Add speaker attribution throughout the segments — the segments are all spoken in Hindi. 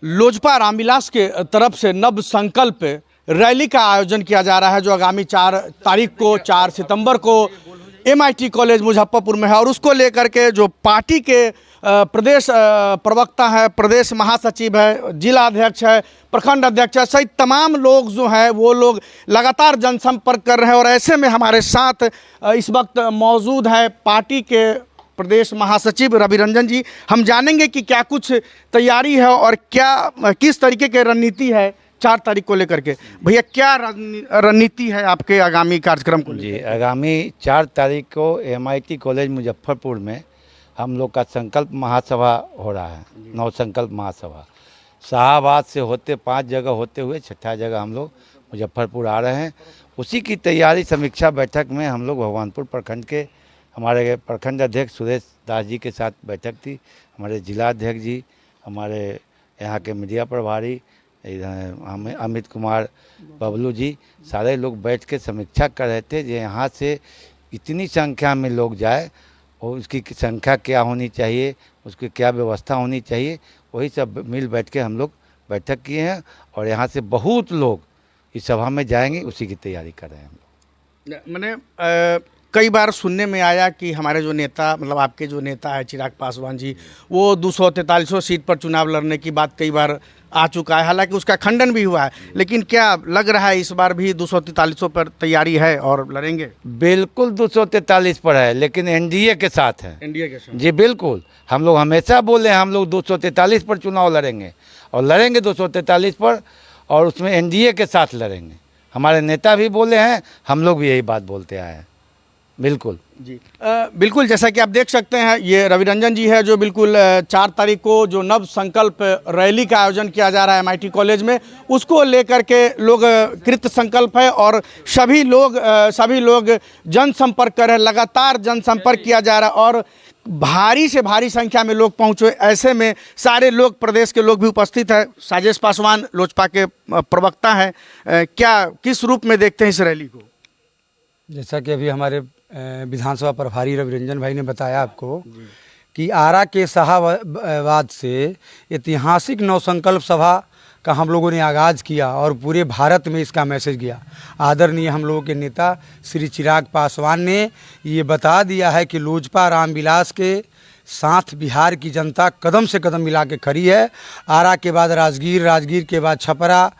Speaker 1: लोजपा रामविलास के तरफ से नव संकल्प रैली का आयोजन किया जा रहा है, जो आगामी 4 तारीख को 4 सितंबर को MIT कॉलेज मुजफ्फरपुर में है। और उसको लेकर के जो पार्टी के प्रदेश प्रवक्ता है, प्रदेश महासचिव है, जिला अध्यक्ष है, प्रखंड अध्यक्ष है, सहित तमाम लोग जो हैं वो लोग लगातार जनसंपर्क कर रहे हैं। और ऐसे में हमारे साथ इस वक्त मौजूद है पार्टी के प्रदेश महासचिव रवि रंजन जी। हम जानेंगे कि क्या कुछ तैयारी है और क्या किस तरीके की रणनीति है 4 तारीख को लेकर के। भैया, क्या रणनीति है आपके आगामी कार्यक्रम को?
Speaker 2: जी, आगामी 4 तारीख को MIT कॉलेज मुजफ्फरपुर में हम लोग का संकल्प महासभा हो रहा है। नव संकल्प महासभा शाहबाद से होते 5 जगह होते हुए 6ठा जगह हम लोग मुजफ्फरपुर आ रहे हैं। उसी की तैयारी समीक्षा बैठक में हम लोग भगवानपुर प्रखंड के हमारे प्रखंड अध्यक्ष सुरेश दास जी के साथ बैठक थी, हमारे जिला अध्यक्ष जी, हमारे यहाँ के मीडिया प्रभारी अमित कुमार बबलू जी, सारे लोग बैठ के समीक्षा कर रहे थे कि यहाँ से इतनी संख्या में लोग जाए और उसकी संख्या क्या होनी चाहिए, उसकी क्या व्यवस्था होनी चाहिए, वही सब मिल बैठ के हम लोग बैठक किए हैं। और यहाँ से बहुत लोग इस सभा में जाएंगे, उसी की तैयारी कर रहे हैं हम लोग।
Speaker 1: मैंने कई बार सुनने में आया कि हमारे जो नेता, मतलब आपके जो नेता है चिराग पासवान जी, वो 243 सीट पर चुनाव लड़ने की बात कई बार आ चुका है, हालांकि उसका खंडन भी हुआ है। लेकिन क्या लग रहा है इस बार भी 243 पर तैयारी है और लड़ेंगे?
Speaker 2: बिल्कुल 243 पर है, लेकिन NDA के साथ है।
Speaker 1: NDA के साथ?
Speaker 2: जी बिल्कुल, हम लोग हमेशा बोले हम लोग 243 पर चुनाव लड़ेंगे और लड़ेंगे 243 पर, और उसमें NDA के साथ लड़ेंगे। हमारे नेता भी बोले हैं, हम लोग भी यही बात बोलते आए हैं। बिल्कुल
Speaker 1: जी, बिल्कुल जैसा कि आप देख सकते हैं, ये रवि रंजन जी है जो बिल्कुल 4 तारीख को जो नव संकल्प रैली का आयोजन किया जा रहा है MIT कॉलेज में, उसको लेकर के लोग कृत संकल्प है और सभी लोग जनसंपर्क कर रहे हैं, लगातार जनसंपर्क किया जा रहा है और भारी से भारी संख्या में लोग पहुंचे। ऐसे में सारे लोग, प्रदेश के लोग भी उपस्थित है। साजिश पासवान लोजपा के प्रवक्ता हैं, क्या किस रूप में देखते हैं इस रैली को?
Speaker 3: जैसा कि अभी हमारे विधानसभा प्रभारी रवि रंजन भाई ने बताया आपको कि आरा के शाहबाद से ऐतिहासिक नवसंकल्प सभा का हम लोगों ने आगाज़ किया और पूरे भारत में इसका मैसेज गया। आदरणीय हम लोगों के नेता श्री चिराग पासवान ने ये बता दिया है कि लोजपा रामविलास के साथ बिहार की जनता कदम से कदम मिला के खड़ी है। आरा के बाद राजगीर के बाद छपरा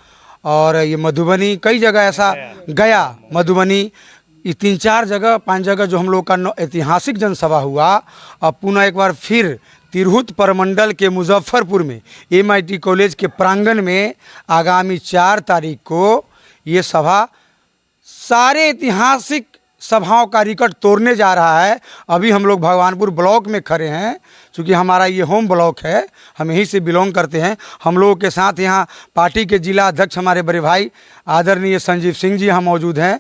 Speaker 3: और ये मधुबनी, कई जगह ऐसा गया, मधुबनी, ये 3-4 जगह 5 जगह जो हम लोग का ऐतिहासिक जनसभा हुआ। अब पुनः एक बार फिर तिरहुत प्रमंडल के मुजफ्फरपुर में MIT कॉलेज के प्रांगण में आगामी 4 तारीख को ये सभा सारे ऐतिहासिक सभाओं का रिकॉर्ड तोड़ने जा रहा है। अभी हम लोग भगवानपुर ब्लॉक में खड़े हैं, चूँकि हमारा ये होम ब्लॉक है, हम यहीं से बिलोंग करते हैं। हम लोगों के साथ यहाँ पार्टी के जिला अध्यक्ष हमारे बड़े भाई आदरणीय संजीव सिंह जी यहाँ मौजूद हैं,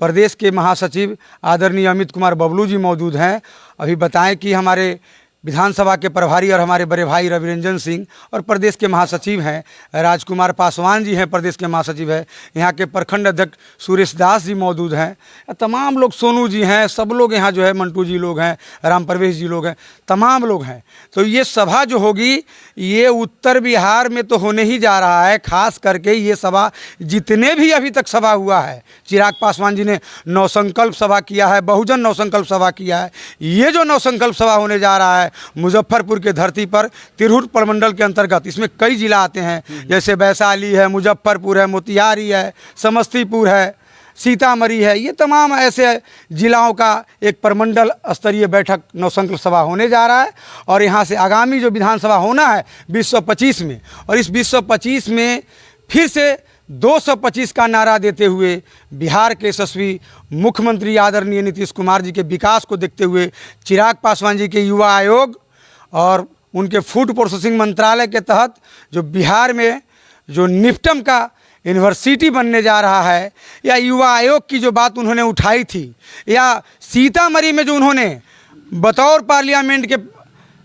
Speaker 3: प्रदेश के महासचिव आदरणीय अमित कुमार बबलू जी मौजूद हैं। अभी बताएं कि हमारे विधानसभा के प्रभारी और हमारे बड़े भाई रवि रंजन सिंह और प्रदेश के महासचिव हैं राजकुमार पासवान जी हैं, प्रदेश के महासचिव है। यहाँ के प्रखंड अध्यक्ष सुरेश दास जी मौजूद हैं, तमाम लोग, सोनू जी हैं, सब लोग यहाँ जो है, मंटू जी लोग हैं, राम प्रवेश जी लोग हैं, तमाम लोग हैं। तो ये सभा जो होगी ये उत्तर बिहार में तो होने ही जा रहा है। खास करके ये सभा, जितने भी अभी तक सभा हुआ है, चिराग पासवान जी ने नवसंकल्प सभा किया है, बहुजन नवसंकल्प सभा किया है, ये जो नवसंकल्प सभा होने जा रहा है मुजफ्फरपुर के धरती पर तिरहुत प्रमंडल के अंतर्गत, इसमें कई जिला आते हैं, जैसे वैशाली है, मुजफ्फरपुर है, मोतिहारी है, समस्तीपुर है, सीतामढ़ी है, ये तमाम ऐसे जिलाओं का एक प्रमंडल स्तरीय बैठक नवसंकल्प सभा होने जा रहा है। और यहाँ से आगामी जो विधानसभा होना है 2025 में, और इस 2025 में फिर से 225 का नारा देते हुए बिहार के यशस्वी मुख्यमंत्री आदरणीय नीतीश कुमार जी के विकास को देखते हुए चिराग पासवान जी के युवा आयोग और उनके फूड प्रोसेसिंग मंत्रालय के तहत जो बिहार में जो निफ्टम का यूनिवर्सिटी बनने जा रहा है, या युवा आयोग की जो बात उन्होंने उठाई थी, या सीतामढ़ी में जो उन्होंने बतौर पार्लियामेंट के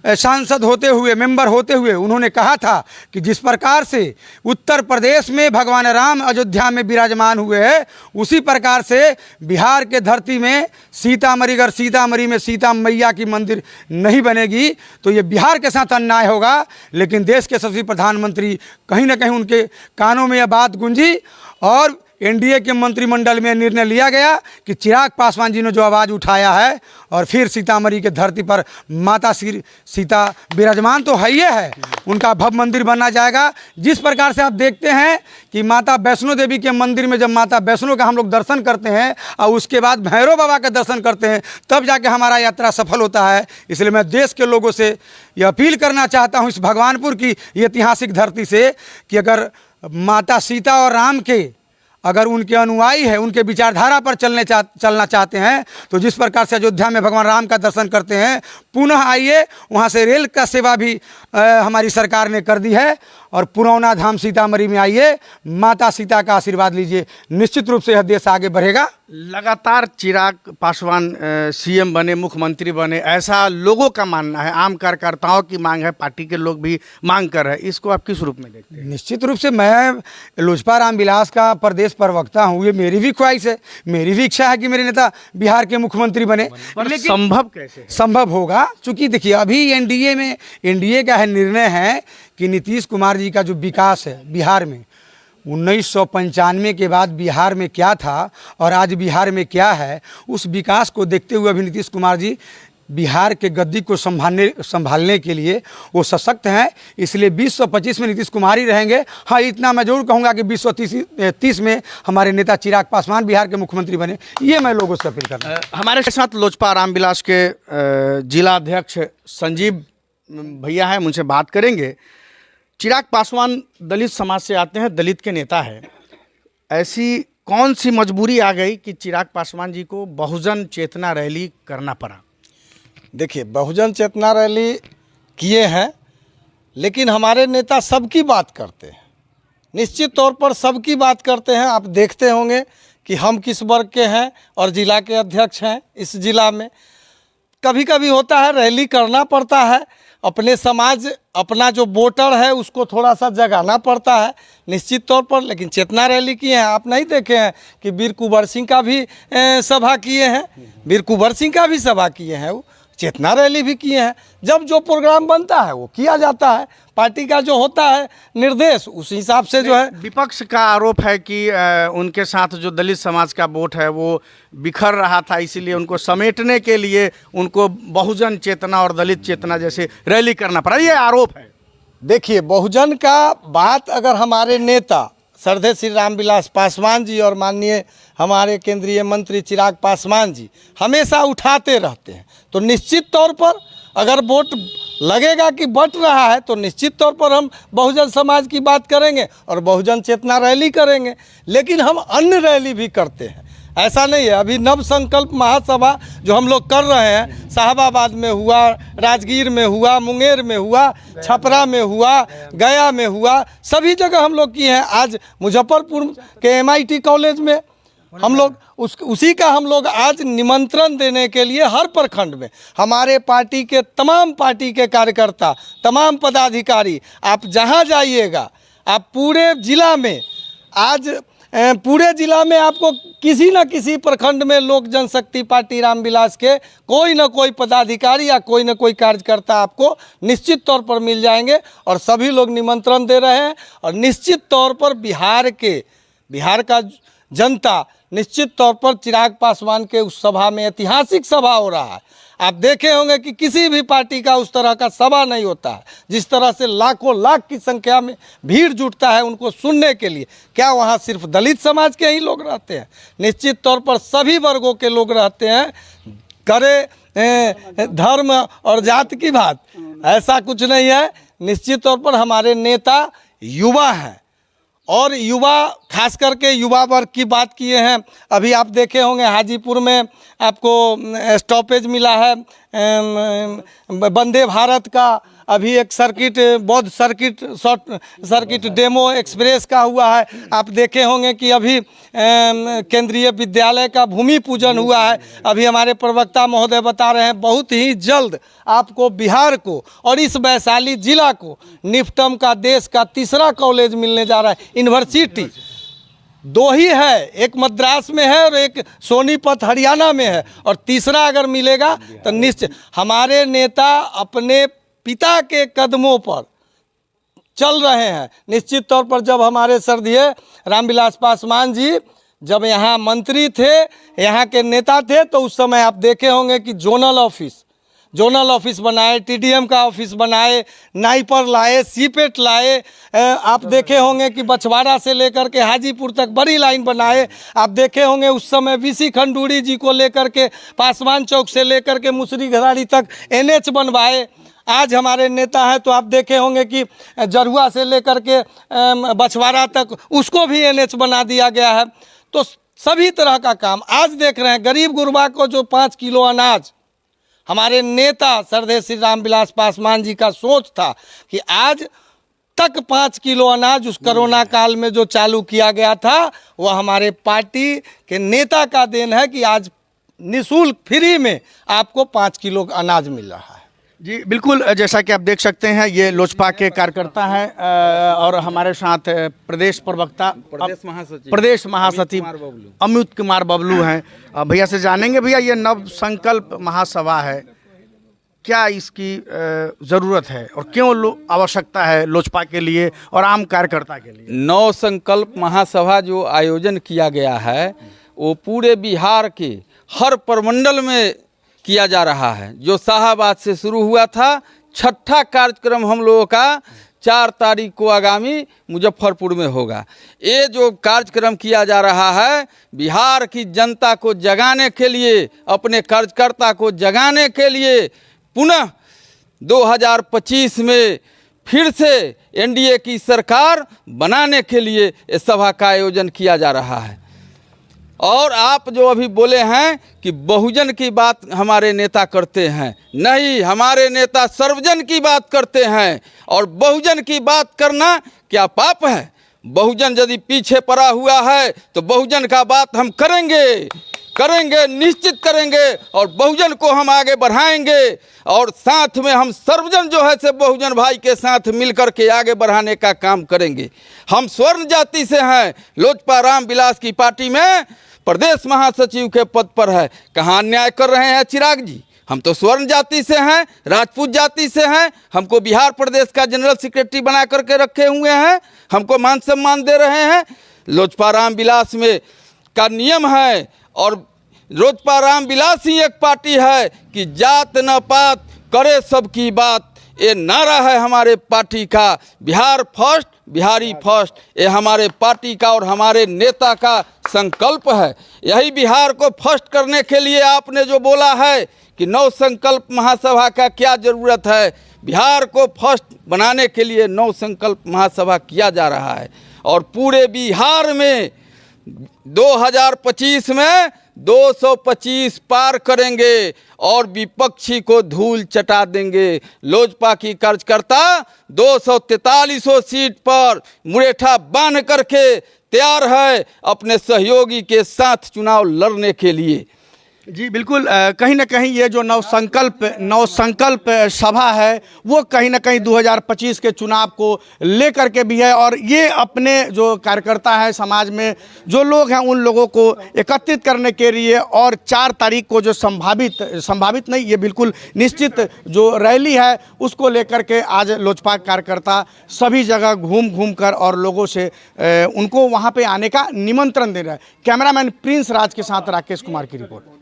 Speaker 3: सांसद होते हुए, मेंबर होते हुए उन्होंने कहा था कि जिस प्रकार से उत्तर प्रदेश में भगवान राम अयोध्या में विराजमान हुए हैं, उसी प्रकार से बिहार के धरती में सीतामढ़ी, अगर सीतामढ़ी में सीता मैया की मंदिर नहीं बनेगी तो ये बिहार के साथ अन्याय होगा। लेकिन देश के यशस्वी प्रधानमंत्री कहीं ना कहीं उनके कानों में यह बात गूंजी और एनडीए के मंत्रिमंडल में निर्णय लिया गया कि चिराग पासवान जी ने जो आवाज़ उठाया है और फिर सीतामढ़ी के धरती पर माता श्री सीता विराजमान तो है ही है, उनका भव्य मंदिर बनना जाएगा। जिस प्रकार से आप देखते हैं कि माता वैष्णो देवी के मंदिर में जब माता वैष्णो का हम लोग दर्शन करते हैं और उसके बाद भैरव बाबा का दर्शन करते हैं, तब जाके हमारा यात्रा सफल होता है। इसलिए मैं देश के लोगों से ये अपील करना चाहता हूँ इस भगवानपुर की ऐतिहासिक धरती से कि अगर माता सीता और राम के अगर उनके अनुयायी है, उनके विचारधारा पर चलना चाहते हैं तो जिस प्रकार से अयोध्या में भगवान राम का दर्शन करते हैं, पुनः आइए। वहाँ से रेल का सेवा भी हमारी सरकार ने कर दी है और पुरौना धाम सीतामढ़ी में आइए, माता सीता का आशीर्वाद लीजिए। निश्चित रूप से यह देश आगे बढ़ेगा।
Speaker 1: लगातार चिराग पासवान सीएम बने, मुख्यमंत्री बने, ऐसा लोगों का मानना है, आम कार्यकर्ताओं की मांग है, पार्टी के लोग भी मांग कर रहे हैं। इसको आप किस रूप में देखते हैं?
Speaker 3: निश्चित रूप से मैं लोजपा रामविलास का प्रदेश प्रवक्ता हूँ, ये मेरी भी ख्वाहिश है, मेरी भी इच्छा है कि मेरे नेता बिहार के मुख्यमंत्री बने।
Speaker 1: पर संभव कैसे है?
Speaker 3: संभव होगा, चूंकि देखिए अभी एनडीए का है निर्णय है कि नीतीश कुमार जी का जो विकास है बिहार में, 1995 के बाद बिहार में क्या था और आज बिहार में क्या है, उस विकास को देखते हुए अभी नीतीश कुमार जी बिहार के गद्दी को संभालने के लिए वो सशक्त हैं। इसलिए 2025 में नीतीश कुमार ही रहेंगे। हाँ, इतना मैं जरूर कहूँगा कि 2030 में हमारे नेता चिराग पासवान बिहार के मुख्यमंत्री बने, ये मैं लोगों से अपील करता हूँ।
Speaker 1: हमारे साथ लोजपा रामविलास के जिला अध्यक्ष संजीव भैया हैं, उनसे बात करेंगे। चिराग पासवान दलित समाज से आते हैं, दलित के नेता है, ऐसी कौन सी मजबूरी आ गई कि चिराग पासवान जी को बहुजन चेतना रैली करना पड़ा?
Speaker 4: देखिए, बहुजन चेतना रैली किए हैं, लेकिन हमारे नेता सबकी बात करते हैं, निश्चित तौर पर सबकी बात करते हैं। आप देखते होंगे कि हम किस वर्ग के हैं और जिला के अध्यक्ष हैं इस जिला में। कभी कभी होता है रैली करना पड़ता है, अपने समाज, अपना जो वोटर है उसको थोड़ा सा जगाना पड़ता है निश्चित तौर पर। लेकिन चेतना रैली किए हैं, आप नहीं देखे हैं कि वीर कुंवर सिंह का भी सभा किए हैं, वीर कुंवर सिंह का भी सभा किए हैं, वो चेतना रैली भी किए हैं। जब जो प्रोग्राम बनता है वो किया जाता है, पार्टी का जो होता है निर्देश उस हिसाब से जो है।
Speaker 1: विपक्ष का आरोप है कि उनके साथ जो दलित समाज का वोट है वो बिखर रहा था, इसीलिए उनको समेटने के लिए उनको बहुजन चेतना और दलित चेतना जैसे रैली करना पड़ा, ये आरोप है।
Speaker 4: देखिए, बहुजन का बात अगर हमारे नेता श्रद्धेय श्री रामविलास पासवान जी और माननीय हमारे केंद्रीय मंत्री चिराग पासवान जी हमेशा उठाते रहते हैं, तो निश्चित तौर पर अगर वोट लगेगा कि बट रहा है तो निश्चित तौर पर हम बहुजन समाज की बात करेंगे और बहुजन चेतना रैली करेंगे। लेकिन हम अन्य रैली भी करते हैं, ऐसा नहीं है। अभी नव संकल्प महासभा जो हम लोग कर रहे हैं, साहबाबाद में हुआ, राजगीर में हुआ, मुंगेर में हुआ, छपरा में हुआ, गया में हुआ, सभी जगह हम लोग किए हैं। आज मुजफ्फरपुर के MIT कॉलेज में हम लोग उसी का हम लोग आज निमंत्रण देने के लिए हर प्रखंड में हमारे पार्टी के तमाम पार्टी के कार्यकर्ता, तमाम पदाधिकारी, आप जहां जाइएगा, आप पूरे जिला में, आज पूरे जिला में आपको किसी न किसी प्रखंड में लोक जनशक्ति पार्टी रामविलास के कोई न कोई पदाधिकारी या कोई न कोई कार्यकर्ता आपको निश्चित तौर पर मिल जाएंगे और सभी लोग निमंत्रण दे रहे हैं। और निश्चित तौर पर बिहार का जनता निश्चित तौर पर चिराग पासवान के उस सभा में, ऐतिहासिक सभा हो रहा है, आप देखे होंगे कि किसी भी पार्टी का उस तरह का सभा नहीं होता है, जिस तरह से लाखों लाख की संख्या में भीड़ जुटता है उनको सुनने के लिए। क्या वहाँ सिर्फ दलित समाज के ही लोग रहते हैं? निश्चित तौर पर सभी वर्गों के लोग रहते हैं। करे धर्म और जात की बात, ऐसा कुछ नहीं है। निश्चित तौर पर हमारे नेता युवा हैं और युवा, खास करके युवा वर्ग की बात किए हैं। अभी आप देखे होंगे हाजीपुर में आपको स्टॉपेज मिला है वंदे भारत का, अभी एक सर्किट बौद्ध circuit short circuit demo express का हुआ है। आप देखे होंगे कि अभी केंद्रीय विद्यालय का भूमि पूजन हुआ है। अभी हमारे प्रवक्ता महोदय बता रहे हैं बहुत ही जल्द आपको बिहार को और इस वैशाली जिला को निफ्टम का देश का तीसरा कॉलेज मिलने जा रहा है। यूनिवर्सिटी दो ही है, एक मद्रास में है और एक सोनीपत हरियाणा में है, और तीसरा अगर मिलेगा तो निश्चित हमारे नेता अपने पिता के कदमों पर चल रहे हैं। निश्चित तौर पर जब हमारे श्रद्धेय रामविलास पासवान जी जब यहाँ मंत्री थे, यहाँ के नेता थे, तो उस समय आप देखे होंगे कि जोनल ऑफिस बनाए, टीडीएम का ऑफिस बनाए, नाइपर लाए, सीपेट लाए। आप देखे होंगे कि बछवाड़ा से लेकर के हाजीपुर तक बड़ी लाइन बनाए। आप देखे होंगे उस समय वीसी खंडूरी जी को लेकर के पासवान चौक से लेकर के मुसरी घराड़ी तक एनएच बनवाए। आज हमारे नेता हैं तो आप देखे होंगे कि जरुआ से लेकर के बछवाड़ा तक उसको भी एनएच बना दिया गया है। तो सभी तरह का काम आज देख रहे हैं। गरीब गुरबा को जो 5 किलो अनाज हमारे नेता श्रद्धेय श्री रामविलास पासवान जी का सोच था कि आज तक 5 किलो अनाज उस कोरोना काल में जो चालू किया गया था, वह हमारे पार्टी के नेता का देन है कि आज निःशुल्क फ्री में आपको 5 किलो अनाज मिल रहा है।
Speaker 1: जी बिल्कुल, जैसा कि आप देख सकते हैं ये लोजपा के कार्यकर्ता हैं और हमारे साथ प्रदेश प्रवक्ता प्रदेश महासचिव अमित कुमार बबलू हैं। भैया से जानेंगे, भैया ये नव संकल्प महासभा है, क्या इसकी ज़रूरत है और क्यों आवश्यकता है लोजपा के लिए और आम कार्यकर्ता के लिए?
Speaker 5: नव संकल्प महासभा जो आयोजन किया गया है वो पूरे बिहार के हर प्रमंडल में किया जा रहा है। जो शाहबाद से शुरू हुआ था, 6ठा कार्यक्रम हम लोगों का 4 तारीख को आगामी मुजफ्फरपुर में होगा। ये जो कार्यक्रम किया जा रहा है बिहार की जनता को जगाने के लिए, अपने कार्यकर्ता को जगाने के लिए, पुनः 2025 में फिर से एनडीए की सरकार बनाने के लिए इस सभा का आयोजन किया जा रहा है। और आप जो अभी बोले हैं कि बहुजन की बात हमारे नेता करते हैं, नहीं, हमारे नेता सर्वजन की बात करते हैं। और बहुजन की बात करना क्या पाप है? बहुजन यदि पीछे पड़ा हुआ है तो बहुजन का बात हम करेंगे, निश्चित करेंगे, और बहुजन को हम आगे बढ़ाएंगे। और साथ में हम सर्वजन जो है से बहुजन भाई के साथ मिलकर के आगे बढ़ाने का काम करेंगे। हम स्वर्ण जाति से हैं, लोजपा रामविलास की पार्टी में प्रदेश महासचिव के पद पर है। कहाँ अन्याय कर रहे हैं चिराग जी? हम तो स्वर्ण जाति से हैं, राजपूत जाति से हैं, हमको बिहार प्रदेश का जनरल सेक्रेटरी बना करके रखे हुए हैं, हमको मान सम्मान दे रहे हैं। लोजपा रामविलास में का नियम है और लोजपा रामविलास ही एक पार्टी है कि जात न पात करे सबकी बात। ये नारा है हमारे पार्टी का, बिहार फर्स्ट, बिहारी फर्स्ट। ये हमारे पार्टी का और हमारे नेता का संकल्प है। यही बिहार को फर्स्ट करने के लिए आपने जो बोला है कि नव संकल्प महासभा का क्या ज़रूरत है, बिहार को फर्स्ट बनाने के लिए नव संकल्प महासभा किया जा रहा है। और पूरे बिहार में 2025 में 225 पार करेंगे और विपक्षी को धूल चटा देंगे। लोजपा की कार्यकर्ता 243 सीट पर मुरेठा बांध करके तैयार है अपने सहयोगी के साथ चुनाव लड़ने के लिए।
Speaker 1: जी बिल्कुल, कहीं ना कहीं ये जो नव संकल्प सभा है वो कहीं ना कहीं 2025 के चुनाव को लेकर के भी है। और ये अपने जो कार्यकर्ता है, समाज में जो लोग हैं, उन लोगों को एकत्रित करने के लिए और 4 तारीख को जो संभावित नहीं, ये बिल्कुल निश्चित जो रैली है उसको लेकर के आज लोजपा कार्यकर्ता सभी जगह घूम कर और लोगों से उनको वहाँ पे आने का निमंत्रण दे रहा है। कैमरामैन प्रिंस राज के साथ राकेश कुमार की रिपोर्ट।